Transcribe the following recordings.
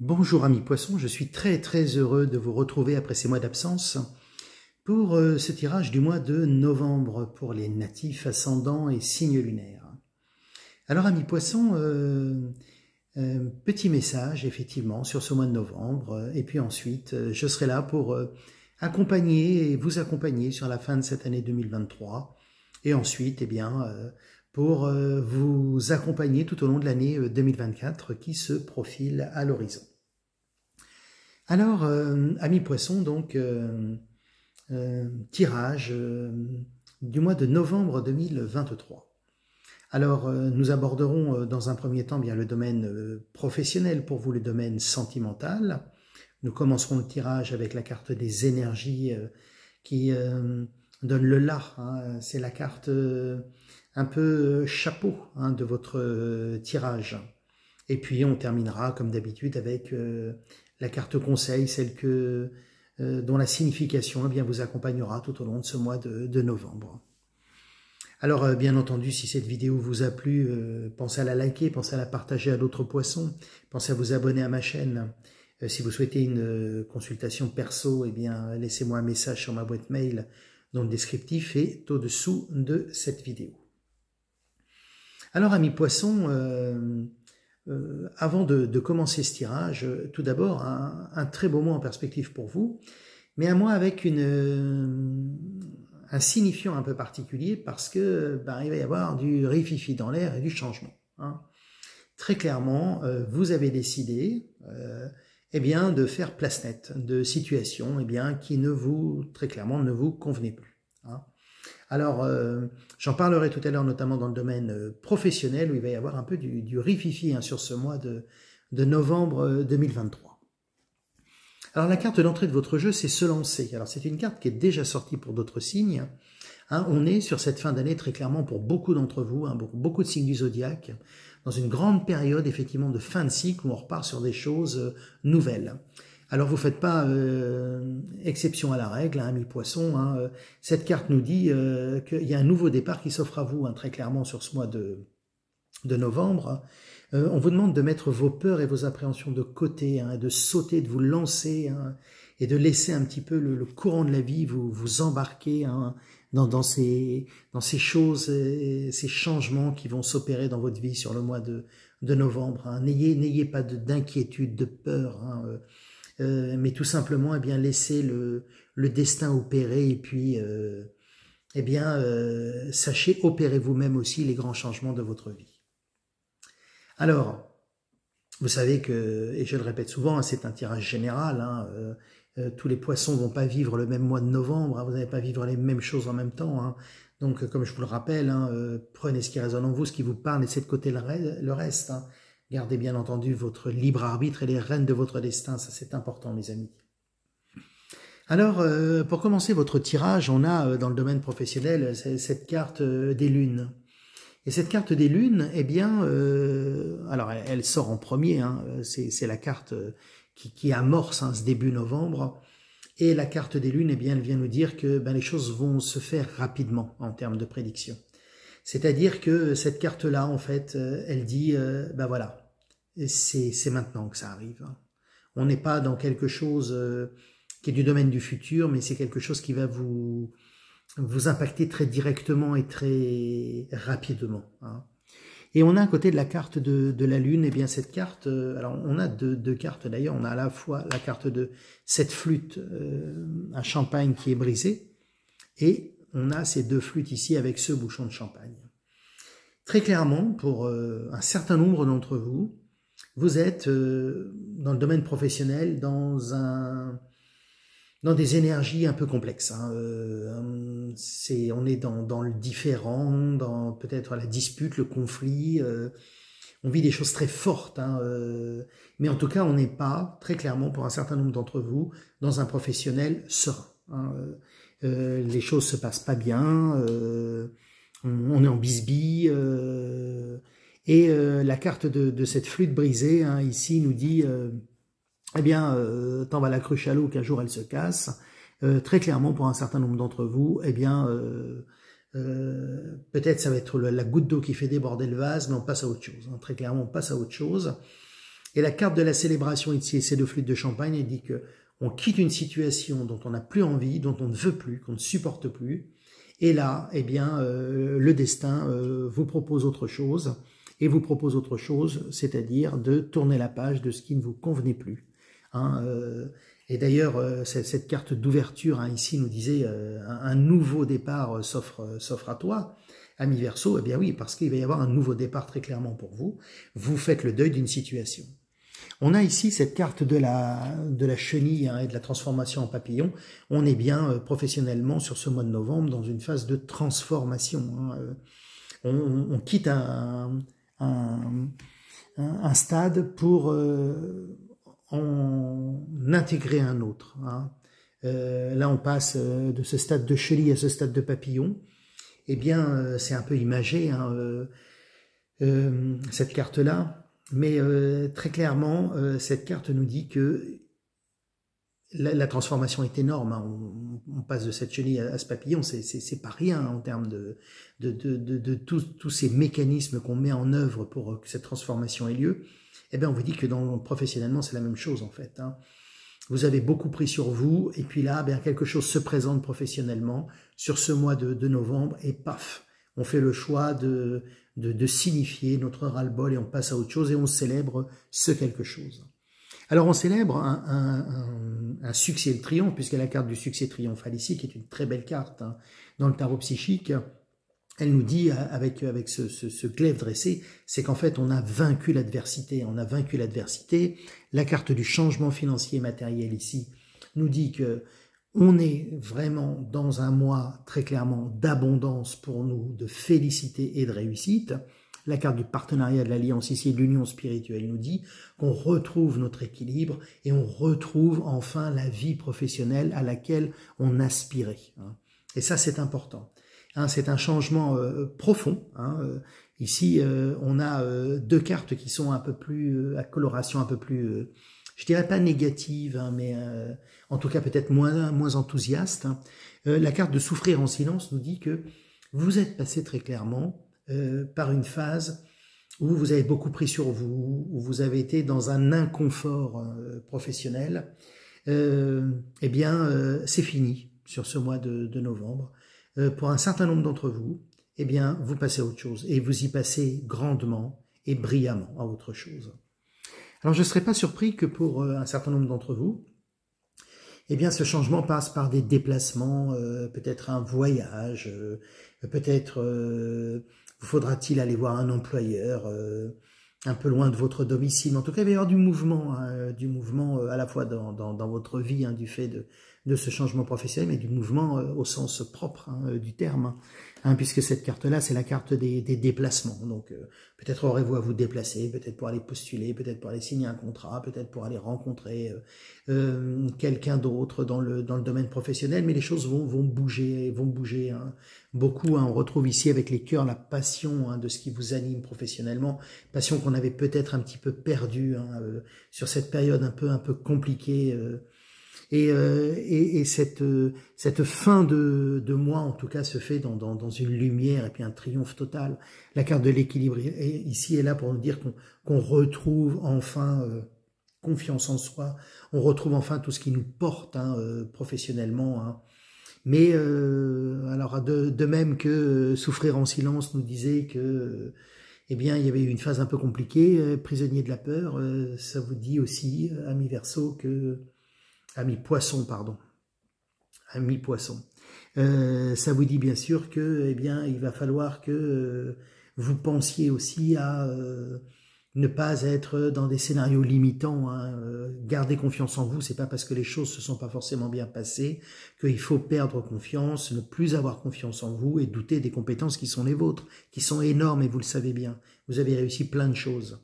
Bonjour amis poissons, je suis très heureux de vous retrouver après ces mois d'absence pour ce tirage du mois de novembre pour les natifs, ascendants et signes lunaires. Alors amis poissons, petit message effectivement sur ce mois de novembre et puis ensuite je serai là pour accompagner et vous accompagner sur la fin de cette année 2023 et ensuite pour vous accompagner tout au long de l'année 2024 qui se profile à l'horizon. Alors, amis poissons, donc, tirage du mois de novembre 2023. Alors, nous aborderons dans un premier temps bien le domaine professionnel, pour vous le domaine sentimental. Nous commencerons le tirage avec la carte des énergies qui donne le là. Hein. C'est la carte un peu chapeau de votre tirage. Et puis on terminera comme d'habitude avec la carte conseil, celle dont la signification vous accompagnera tout au long de ce mois de novembre. Alors bien entendu, si cette vidéo vous a plu, pensez à la liker, pensez à la partager à d'autres poissons, pensez à vous abonner à ma chaîne. Si vous souhaitez une consultation perso, laissez-moi un message sur ma boîte mail dont le descriptif est au-dessous de cette vidéo. Alors amis poissons, avant de commencer ce tirage, tout d'abord un très beau mois en perspective pour vous, mais un mois avec un signifiant un peu particulier parce que il va y avoir du rififi dans l'air et du changement. Hein. Très clairement, vous avez décidé de faire place nette de situations qui très clairement ne vous convenaient plus. Hein. Alors, j'en parlerai tout à l'heure, notamment dans le domaine professionnel, où il va y avoir un peu du rififi sur ce mois de novembre 2023. Alors, la carte d'entrée de votre jeu, c'est se lancer. Alors, c'est une carte qui est déjà sortie pour d'autres signes. Hein, on est sur cette fin d'année, très clairement, pour beaucoup d'entre vous, pour beaucoup de signes du zodiaque, dans une grande période, effectivement, de fin de cycle, où on repart sur des choses nouvelles. Alors, vous ne faites pas exception à la règle, amis poissons. Hein. Cette carte nous dit qu'il y a un nouveau départ qui s'offre à vous, très clairement, sur ce mois de novembre. On vous demande de mettre vos peurs et vos appréhensions de côté, de sauter, de vous lancer, et de laisser un petit peu le courant de la vie vous embarquer dans ces choses, ces changements qui vont s'opérer dans votre vie sur le mois de novembre. Hein. N'ayez pas d'inquiétude, de peur, mais tout simplement laissez le destin opérer et puis sachez opérer vous-même aussi les grands changements de votre vie. Alors, vous savez que, et je le répète souvent, c'est un tirage général, tous les poissons ne vont pas vivre le même mois de novembre, vous n'allez pas vivre les mêmes choses en même temps. Donc, comme je vous le rappelle, prenez ce qui résonne en vous, ce qui vous parle, laissez de côté le reste. Gardez bien entendu votre libre arbitre et les rênes de votre destin, ça c'est important mes amis. Alors, pour commencer votre tirage, on a dans le domaine professionnel cette carte des lunes. Et cette carte des lunes, alors elle sort en premier, c'est la carte qui amorce ce début novembre. Et la carte des lunes, elle vient nous dire que les choses vont se faire rapidement en termes de prédiction. C'est-à-dire que cette carte-là, en fait, elle dit, voilà, c'est maintenant que ça arrive. On n'est pas dans quelque chose qui est du domaine du futur, mais c'est quelque chose qui va vous impacter très directement et très rapidement. Et on a à côté de la carte de la Lune, cette carte, alors on a deux cartes d'ailleurs, on a à la fois la carte de cette flûte à champagne qui est brisée, et on a ces deux flûtes ici avec ce bouchon de champagne. Très clairement, pour un certain nombre d'entre vous, vous êtes dans le domaine professionnel, dans des énergies un peu complexes. On est dans le différent, dans peut-être la dispute, le conflit. On vit des choses très fortes. Mais en tout cas, on n'est pas, très clairement, pour un certain nombre d'entre vous, dans un professionnel serein. Les choses se passent pas bien. On est en bisbille. La carte de cette flûte brisée, ici, nous dit... tant va la cruche à l'eau qu'un jour elle se casse. Très clairement, pour un certain nombre d'entre vous, peut-être ça va être la goutte d'eau qui fait déborder le vase, mais on passe à autre chose. Très clairement, on passe à autre chose. Et la carte de la célébration ici, c'est de flûte de champagne, elle dit que on quitte une situation dont on n'a plus envie, dont on ne veut plus, qu'on ne supporte plus. Et là, eh bien, le destin vous propose autre chose, et vous propose autre chose, c'est-à-dire de tourner la page de ce qui ne vous convenait plus. Hein, et d'ailleurs, cette carte d'ouverture hein, ici nous disait un nouveau départ s'offre à toi, ami Verseau. Eh bien oui, parce qu'il va y avoir un nouveau départ très clairement pour vous. Vous faites le deuil d'une situation. On a ici cette carte de la chenille hein, et de la transformation en papillon. On est bien professionnellement sur ce mois de novembre dans une phase de transformation. Hein. On quitte un stade pour en intégrer un autre. Hein. Là, on passe de ce stade de chenille à ce stade de papillon. Eh bien, c'est un peu imagé, hein, cette carte-là. Mais très clairement, cette carte nous dit que la transformation est énorme. Hein. On passe de cette chenille à ce papillon, c'est pas rien en termes de tous ces mécanismes qu'on met en œuvre pour que cette transformation ait lieu. Eh bien, on vous dit que professionnellement, c'est la même chose en fait. Hein. Vous avez beaucoup pris sur vous, et puis là, bien, quelque chose se présente professionnellement sur ce mois de novembre, et paf, on fait le choix de signifier notre ras-le-bol et on passe à autre chose et on célèbre ce quelque chose. Alors on célèbre un succès et le triomphe, puisqu'il y a la carte du succès triomphal ici, qui est une très belle carte hein, dans le tarot psychique. Elle nous dit, avec ce glaive dressé, c'est qu'en fait on a vaincu l'adversité. On a vaincu l'adversité. La carte du changement financier et matériel ici nous dit que on est vraiment dans un mois très clairement d'abondance pour nous, de félicité et de réussite. La carte du partenariat, de l'alliance ici, de l'union spirituelle nous dit qu'on retrouve notre équilibre et on retrouve enfin la vie professionnelle à laquelle on aspirait. Et ça, c'est important. C'est un changement profond. Ici, on a deux cartes qui sont un peu plus, à coloration un peu plus... je dirais pas négative, hein, mais en tout cas peut-être moins enthousiaste. Hein. La carte de souffrir en silence nous dit que vous êtes passé très clairement par une phase où vous avez beaucoup pris sur vous, où vous avez été dans un inconfort professionnel. Eh bien, c'est fini sur ce mois de novembre. Pour un certain nombre d'entre vous, eh bien, vous passez à autre chose et vous y passez grandement et brillamment à autre chose. Alors, je ne serais pas surpris que pour un certain nombre d'entre vous, eh bien, ce changement passe par des déplacements, peut-être un voyage, peut-être vous faudra-t-il aller voir un employeur un peu loin de votre domicile. Mais en tout cas, il va y avoir du mouvement à la fois dans votre vie, hein, du fait de ce changement professionnel, mais du mouvement au sens propre du terme. Hein, puisque cette carte-là, c'est la carte des déplacements. Donc, peut-être aurez-vous à vous déplacer, peut-être pour aller postuler, peut-être pour aller signer un contrat, peut-être pour aller rencontrer quelqu'un d'autre dans le domaine professionnel, mais les choses vont bouger hein, beaucoup. Hein, on retrouve ici avec les cœurs la passion hein, de ce qui vous anime professionnellement, passion qu'on avait peut-être un petit peu perdue hein, sur cette période un peu compliquée. Et cette fin de mois, en tout cas, se fait dans une lumière et puis un triomphe total. La carte de l'équilibre ici est là pour nous dire qu'on retrouve enfin confiance en soi, on retrouve enfin tout ce qui nous porte hein, professionnellement. Hein. Mais alors de même que Souffrir en silence nous disait que eh bien il y avait eu une phase un peu compliquée, prisonnier de la peur, ça vous dit aussi, ami Verseau, que... Ami Poisson, pardon. Ami Poisson. Ça vous dit bien sûr que, eh bien, il va falloir que vous pensiez aussi à ne pas être dans des scénarios limitants. Hein. Gardez confiance en vous. C'est pas parce que les choses se sont pas forcément bien passées qu'il faut perdre confiance, ne plus avoir confiance en vous et douter des compétences qui sont les vôtres, qui sont énormes et vous le savez bien. Vous avez réussi plein de choses.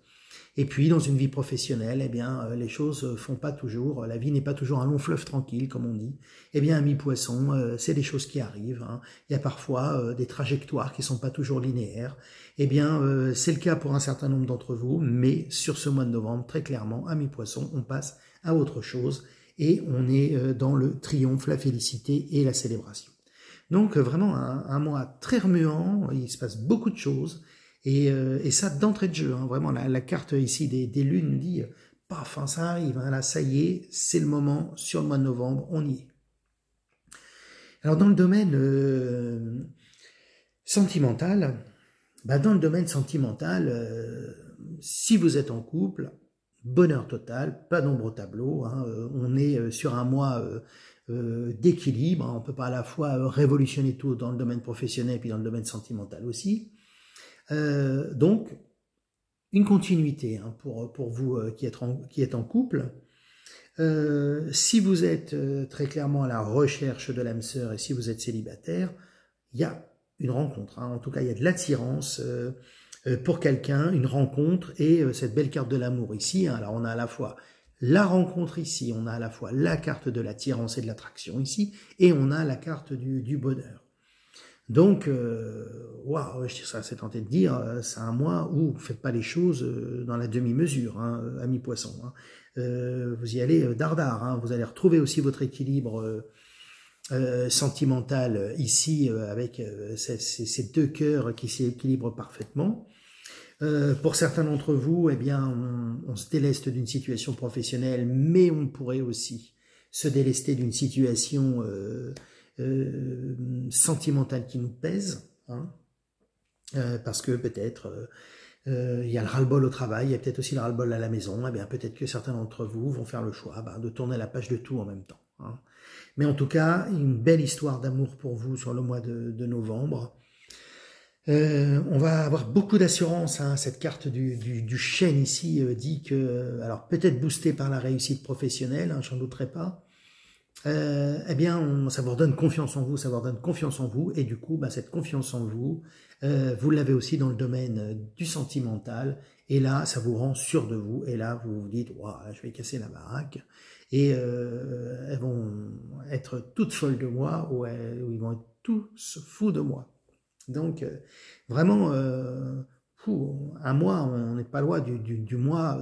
Et puis, dans une vie professionnelle, eh bien, les choses font pas toujours, la vie n'est pas toujours un long fleuve tranquille, comme on dit. Eh bien, ami Poisson, c'est des choses qui arrivent. Hein. Il y a parfois des trajectoires qui sont pas toujours linéaires. Eh bien, c'est le cas pour un certain nombre d'entre vous, mais sur ce mois de novembre, très clairement, ami Poisson, on passe à autre chose et on est dans le triomphe, la félicité et la célébration. Donc, vraiment, un mois très remuant, il se passe beaucoup de choses. Et ça, d'entrée de jeu, hein, vraiment, la carte ici des lunes nous dit, paf, hein, ça arrive, hein, là, ça y est, c'est le moment, sur le mois de novembre, on y est. Alors, dans le domaine sentimental, si vous êtes en couple, bonheur total, pas d'ombre au tableau, hein, on est sur un mois d'équilibre, hein, on ne peut pas à la fois révolutionner tout dans le domaine professionnel et puis dans le domaine sentimental aussi. Donc, une continuité, hein, pour vous qui êtes en couple. Si vous êtes très clairement à la recherche de l'âme sœur et si vous êtes célibataire, il y a une rencontre, hein. En tout cas il y a de l'attirance pour quelqu'un, une rencontre et cette belle carte de l'amour ici, hein. Alors on a à la fois la rencontre ici, on a à la fois la carte de l'attirance et de l'attraction ici, et on a la carte du bonheur. Donc, waouh, je serais assez tenté de dire, c'est un mois où vous ne faites pas les choses dans la demi-mesure, hein, ami poisson, hein. Vous y allez dardard, hein. Vous allez retrouver aussi votre équilibre sentimental ici avec ces deux cœurs qui s'équilibrent parfaitement. Pour certains d'entre vous, eh bien, on se déleste d'une situation professionnelle, mais on pourrait aussi se délester d'une situation sentimentale qui nous pèse, hein, parce que peut-être il y a le ras-le-bol au travail, il y a peut-être aussi le ras-le-bol à la maison. Eh bien, peut-être que certains d'entre vous vont faire le choix de tourner la page de tout en même temps, hein. Mais en tout cas, une belle histoire d'amour pour vous sur le mois de novembre. On va avoir beaucoup d'assurance, hein. Cette carte du chêne ici dit que, alors peut-être boosté par la réussite professionnelle, hein, j'en douterai pas, eh bien, ça vous redonne confiance en vous, ça vous redonne confiance en vous, et du coup, cette confiance en vous, vous l'avez aussi dans le domaine du sentimental, et là, ça vous rend sûr de vous, et là, vous vous dites, waouh, je vais casser la baraque, et elles vont être toutes folles de moi, ou ils vont être tous fous de moi. Donc, vraiment, un mois, on n'est pas loin du mois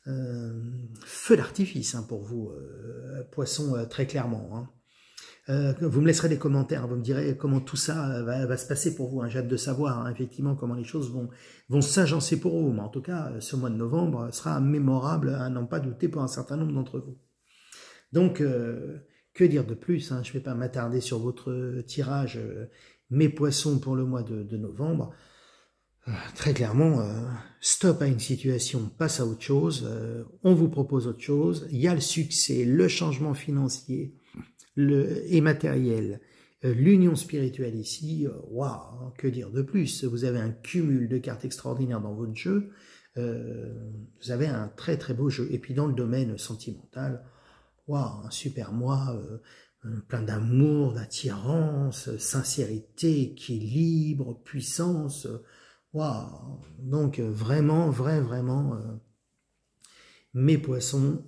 feu d'artifice, hein, pour vous, poissons, très clairement, hein. Vous me laisserez des commentaires, vous me direz comment tout ça va se passer pour vous, hein. J'ai hâte de savoir, hein, effectivement comment les choses vont s'agencer pour vous. Mais en tout cas, ce mois de novembre sera mémorable, à n'en pas douter pour un certain nombre d'entre vous. Donc, que dire de plus, hein, je ne vais pas m'attarder sur votre tirage, mes poissons pour le mois de novembre. Très clairement, stop à une situation, passe à autre chose, on vous propose autre chose, il y a le succès, le changement financier et matériel, l'union spirituelle ici, waouh, que dire de plus, vous avez un cumul de cartes extraordinaires dans votre jeu, vous avez un très très beau jeu, et puis dans le domaine sentimental, waouh, un super mois, plein d'amour, d'attirance, sincérité, équilibre, puissance, waouh. Donc vraiment, vraiment, mes poissons,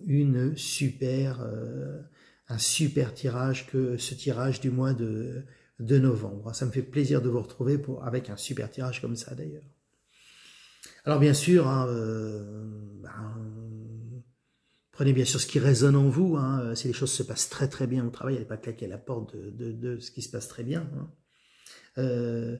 un super tirage, que ce tirage du mois de novembre. Ça me fait plaisir de vous retrouver avec un super tirage comme ça d'ailleurs. Alors bien sûr, hein, prenez bien sûr ce qui résonne en vous, hein. Si les choses se passent très très bien au travail, n'allez pas claquer à la porte de ce qui se passe très bien, hein.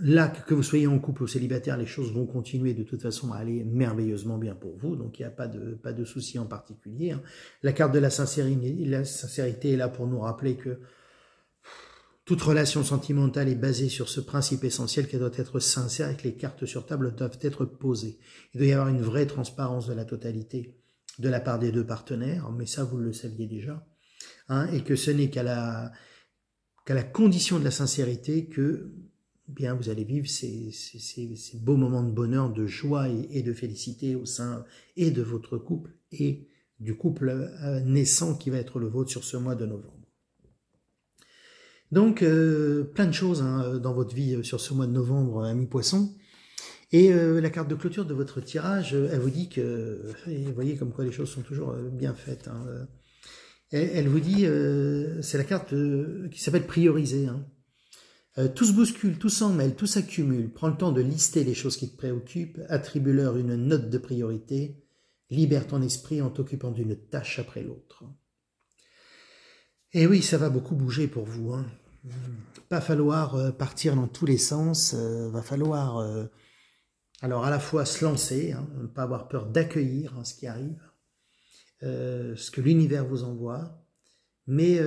Là, que vous soyez en couple ou célibataire, les choses vont continuer de toute façon à aller merveilleusement bien pour vous, donc il n'y a pas de souci en particulier, hein. La carte de la sincérité est là pour nous rappeler que toute relation sentimentale est basée sur ce principe essentiel qu'elle doit être sincère et que les cartes sur table doivent être posées. Il doit y avoir une vraie transparence de la totalité de la part des deux partenaires, mais ça vous le saviez déjà, hein, et que ce n'est qu'à la condition de la sincérité que bien vous allez vivre ces beaux moments de bonheur, de joie et de félicité au sein et de votre couple et du couple naissant qui va être le vôtre sur ce mois de novembre. Donc, plein de choses, hein, dans votre vie sur ce mois de novembre, ami poisson. Et la carte de clôture de votre tirage, elle vous dit que, et vous voyez comme quoi les choses sont toujours bien faites, hein. Elle vous dit, c'est la carte qui s'appelle prioriser, hein. Tout se bouscule, tout s'en mêle, tout s'accumule. Prends le temps de lister les choses qui te préoccupent, attribue-leur une note de priorité, libère ton esprit en t'occupant d'une tâche après l'autre. Et oui, ça va beaucoup bouger pour vous, hein. pas falloir partir dans tous les sens, va falloir alors à la fois se lancer, hein, ne pas avoir peur d'accueillir ce qui arrive, ce que l'univers vous envoie, mais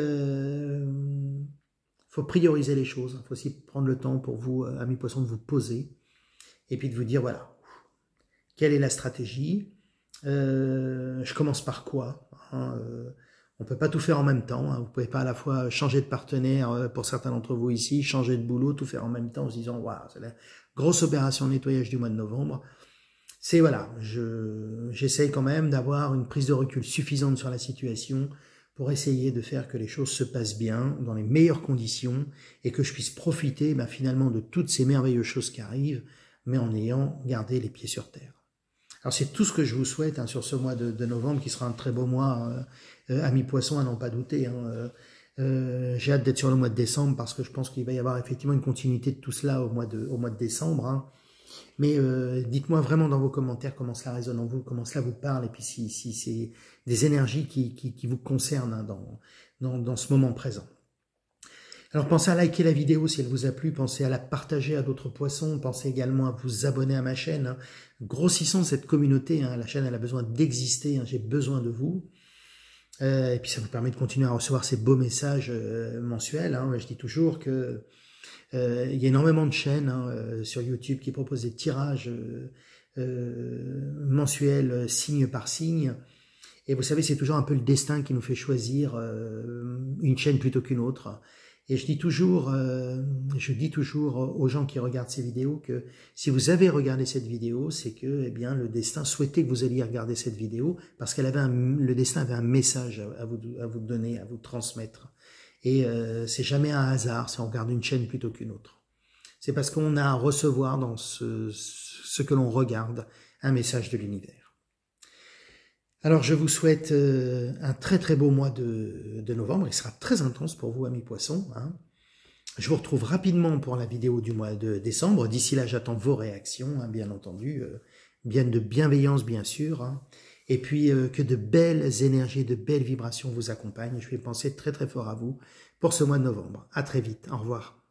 faut prioriser les choses, il faut aussi prendre le temps pour vous, amis poissons, de vous poser, et puis de vous dire, voilà, quelle est la stratégie, je commence par quoi, hein, on ne peut pas tout faire en même temps, hein. Vous ne pouvez pas à la fois changer de partenaire pour certains d'entre vous ici, changer de boulot, tout faire en même temps en se disant, waouh, c'est la grosse opération de nettoyage du mois de novembre. C'est voilà, j'essaye quand même d'avoir une prise de recul suffisante sur la situation pour essayer de faire que les choses se passent bien, dans les meilleures conditions, et que je puisse profiter finalement de toutes ces merveilleuses choses qui arrivent, mais en ayant gardé les pieds sur terre. Alors c'est tout ce que je vous souhaite hein, sur ce mois de novembre, qui sera un très beau mois, amis poissons, à n'en pas douter. Hein, j'ai hâte d'être sur le mois de décembre, parce que je pense qu'il va y avoir effectivement une continuité de tout cela au mois de décembre. Hein. Mais dites-moi vraiment dans vos commentaires comment cela résonne en vous, comment cela vous parle, et puis si c'est des énergies qui vous concernent hein, dans ce moment présent. Alors pensez à liker la vidéo si elle vous a plu, pensez à la partager à d'autres poissons, pensez également à vous abonner à ma chaîne. Hein. Grossissons cette communauté, hein. La chaîne elle a besoin d'exister, hein. J'ai besoin de vous. Et puis ça vous permet de continuer à recevoir ces beaux messages mensuels. Hein. Je dis toujours que il y a énormément de chaînes hein, sur YouTube qui proposent des tirages mensuels signe par signe. Et vous savez, c'est toujours un peu le destin qui nous fait choisir une chaîne plutôt qu'une autre. Et je dis toujours aux gens qui regardent ces vidéos que si vous avez regardé cette vidéo, c'est que eh bien, le destin souhaitait que vous alliez regarder cette vidéo parce qu'elle avait le destin avait un message à vous donner, à vous transmettre. Et c'est jamais un hasard si on regarde une chaîne plutôt qu'une autre. C'est parce qu'on a à recevoir dans ce que l'on regarde un message de l'univers. Alors je vous souhaite un très très beau mois de novembre. Il sera très intense pour vous, amis poissons. Hein. Je vous retrouve rapidement pour la vidéo du mois de décembre. D'ici là, j'attends vos réactions, hein, bien entendu. Bien de bienveillance, bien sûr. Hein. Et puis que de belles énergies, de belles vibrations vous accompagnent. Je vais penser très très fort à vous pour ce mois de novembre. À très vite. Au revoir.